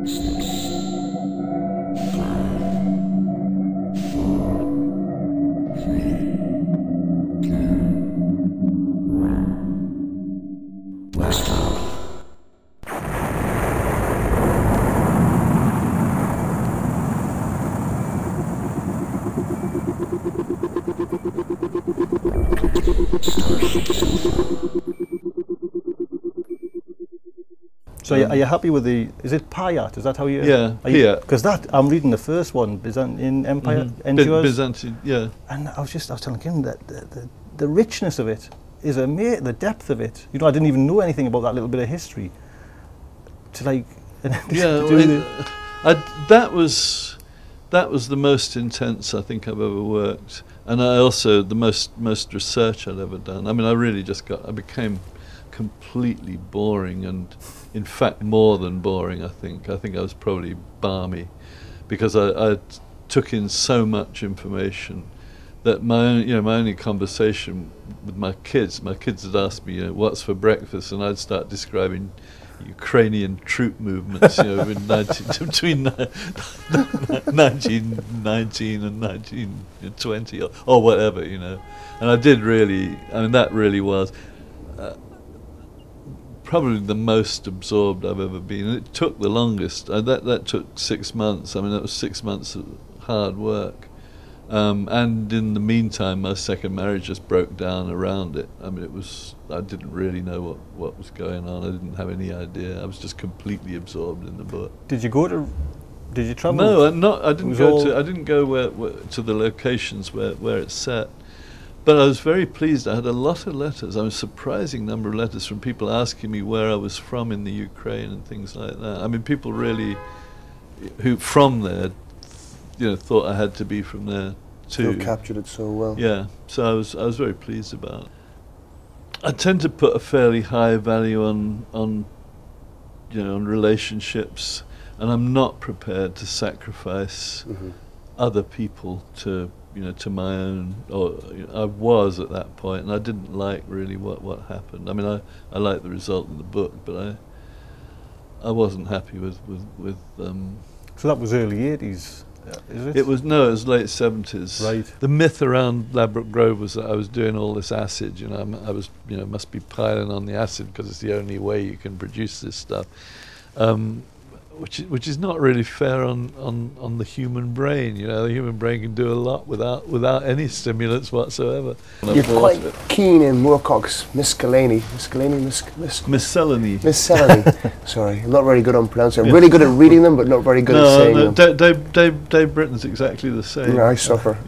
So are you happy with the, is it Payat, is that how you... Yeah, Payat. Because that, I'm reading the first one, in Empire, Endures. Byzantine, yeah. And I was telling him that the richness of it is amazing, the depth of it. You know, I didn't even know anything about that little bit of history. To like... that was the most intense I think I've ever worked. And I also, the most research I'd ever done. I mean, I became completely boring, and in fact more than boring. I think I was probably balmy, because I took in so much information that my only conversation with my kids would ask me, what's for breakfast, and I'd start describing Ukrainian troop movements, between 1919 and 1920 or whatever, And I did really, that really was probably the most absorbed I've ever been. And it took the longest. That took 6 months. That was 6 months of hard work. And in the meantime, my second marriage just broke down around it. I didn't really know what was going on. I didn't have any idea. I was just completely absorbed in the book. Did you travel? No, I didn't go to the locations where it's set. But I was very pleased. I had a lot of letters. A surprising number of letters from people asking me where I was from in the Ukraine and things like that. People really, who from there, thought I had to be from there too. You captured it so well. Yeah, so I was very pleased about it. I tend to put a fairly high value on relationships, and I'm not prepared to sacrifice other people to my own. Or I was at that point, and I didn't like really what happened. I liked the result of the book, but I wasn't happy with. So that was early 80s. Is it? It was late 70s. Right. The myth around Ladbroke Grove was that I was doing all this acid. I was must be piling on the acid because it's the only way you can produce this stuff, which is not really fair on the human brain. The human brain can do a lot without any stimulants whatsoever. You're quite keen in Moorcock's miscellany. Miscellany. Sorry, I'm not very good on pronouncing. I'm really good at reading them, but not very good at saying them. Dave Britton's exactly the same. Yeah, I suffer.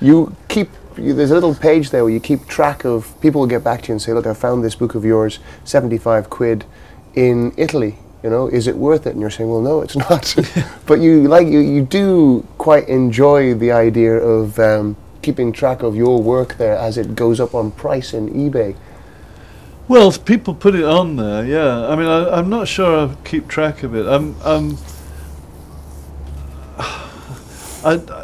You keep. There's a little page there where you keep track of. People will get back to you and say, "Look, I found this book of yours, 75 quid, in Italy. Is it worth it?" And you're saying, "Well, no, it's not." But you do quite enjoy the idea of keeping track of your work there as it goes up on price in eBay. Well, people put it on there, yeah. I'm not sure I keep track of it.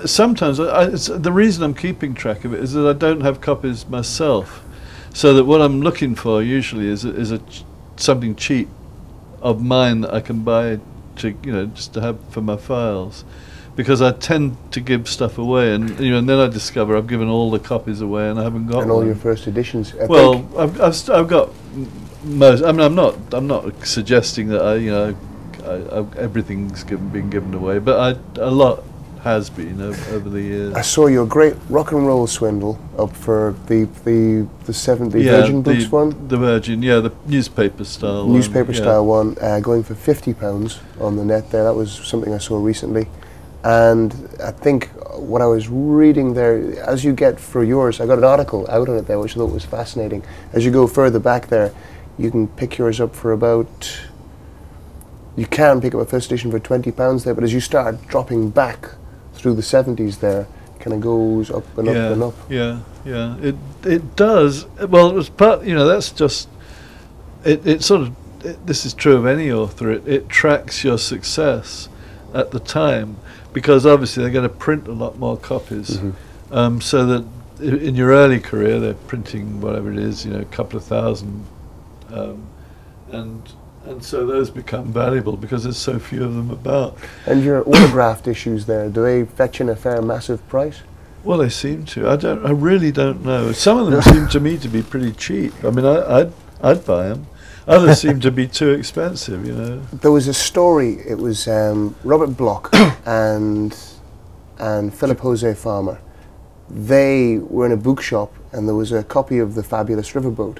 Sometimes the reason I'm keeping track of it is that I don't have copies myself, so that what I'm looking for usually is something cheap of mine that I can buy to just to have for my files, because I tend to give stuff away, and and then I discover I've given all the copies away and I haven't got. And all your first editions. I've got most. I'm not suggesting that everything's been given away, but a lot has been over the years. I saw your great rock and roll swindle up for the Virgin Books one. The Virgin, the newspaper style one, going for £50 on the net there. That was something I saw recently, and I think what I was reading there, as you get for yours, I got an article out on it there which I thought was fascinating. As you go further back there, you can pick yours up for about. You can pick up a first edition for £20 there, but as you start dropping back through the 70s there, it kind of goes up and up and up. Yeah. It does. Well, it was part. That's just. It sort of. This is true of any author. It tracks your success at the time, because obviously they're going to print a lot more copies. So that in your early career they're printing whatever it is, a couple of thousand, and and so those become valuable because there's so few of them about. And your autographed issues there, do they fetch in a fair massive price? Well, they seem to. I really don't know. Some of them seem to me to be pretty cheap. I mean, I'd buy them. Others seem to be too expensive, you know. There was a story, it was Robert Bloch and Philip Jose Farmer. They were in a bookshop and there was a copy of The Fabulous Riverboat,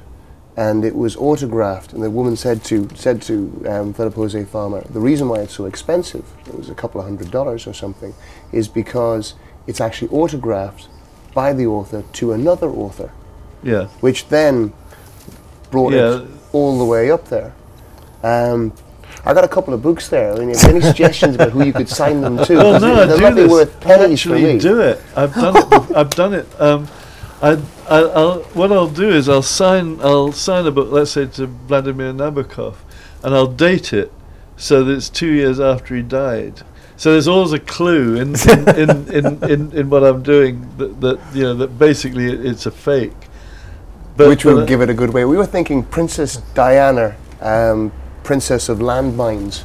and it was autographed, and the woman said to Philip Jose Farmer, the reason why it's so expensive, it was a couple of $100 or something, is because it's actually autographed by the author to another author. Yeah. Which then brought it all the way up there. I got a couple of books there. I mean, if you have any suggestions about who you could sign them to? Well, no, they're not worth pennies for me. Do it. I've done it. I've done it. What I'll do is I'll sign a book, let's say to Vladimir Nabokov, and I'll date it so that it's 2 years after he died. So there's always a clue in what I'm doing that you know that basically it's a fake. But which will give it a good way. We were thinking Princess Diana, Princess of Landmines,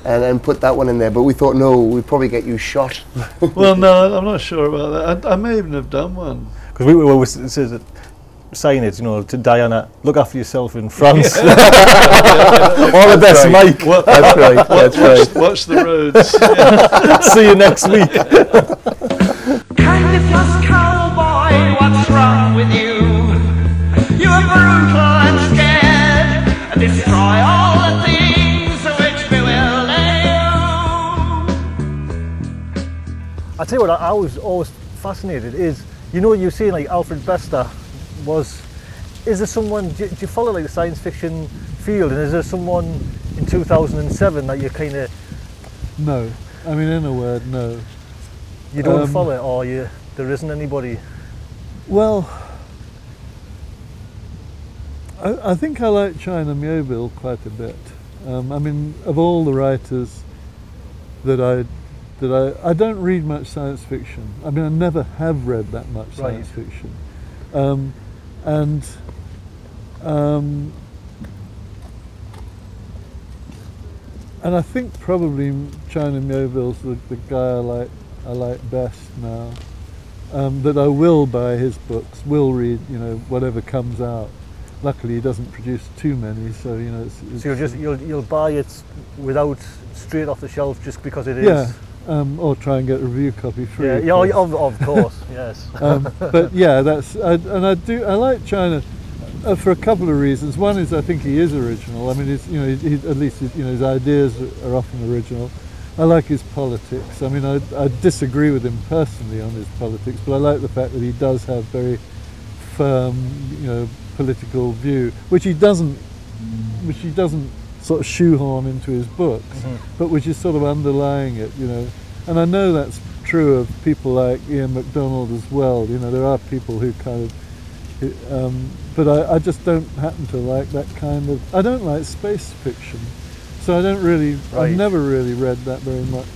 and put that one in there. But we thought, no, we'd probably get you shot. Well, no, I'm not sure about that. I may even have done one. Because we were saying it, you know, to Diana, look after yourself in France. All the best, right. Mike. Well, that's right. That's right. Watch the roads. See you next week. Kind of just cowboy, what's wrong with you? You're brutal and scared, and destroy all the things which bewilder you. I tell you what, I was always fascinated is, you know, you're saying like Alfred Bester is there someone, do you follow like the science fiction field, and is there someone in 2007 that you kind of... No, I mean, in a word, no. You don't follow it, or there isn't anybody? Well, I think I like China Miéville quite a bit. I mean, of all the writers that I don't read much science fiction. I mean, I never have read that much science fiction. And I think probably China Miéville's the guy I like best now. That I will buy his books, will read, you know, whatever comes out. Luckily, he doesn't produce too many, so you know. So you'll buy it without straight off the shelf just because it is. Yeah, or try and get a review copy free. Yeah, of course, yes. But yeah, I like China for a couple of reasons. One is I think he is original. I mean, at least his ideas are often original. I like his politics. I mean, I disagree with him personally on his politics, but I like the fact that he does have very firm, you know, political view, which he doesn't sort of shoehorn into his books, but which is sort of underlying it, you know. And I know that's true of people like Ian MacDonald as well. You know, there are people who kind of, but I just don't happen to like that kind of. I don't like space fiction. So I don't really, I've never really read that very much.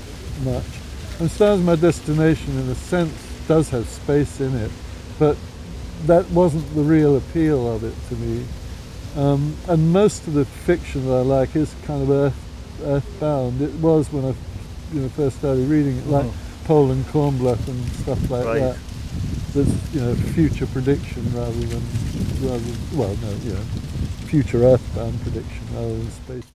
And Stars My Destination, in a sense, does have space in it, but that wasn't the real appeal of it to me. And most of the fiction that I like is kind of earthbound. It was when I first started reading it, like Pole and Kornbluth and stuff like that. There's future prediction rather than future earthbound prediction rather than space.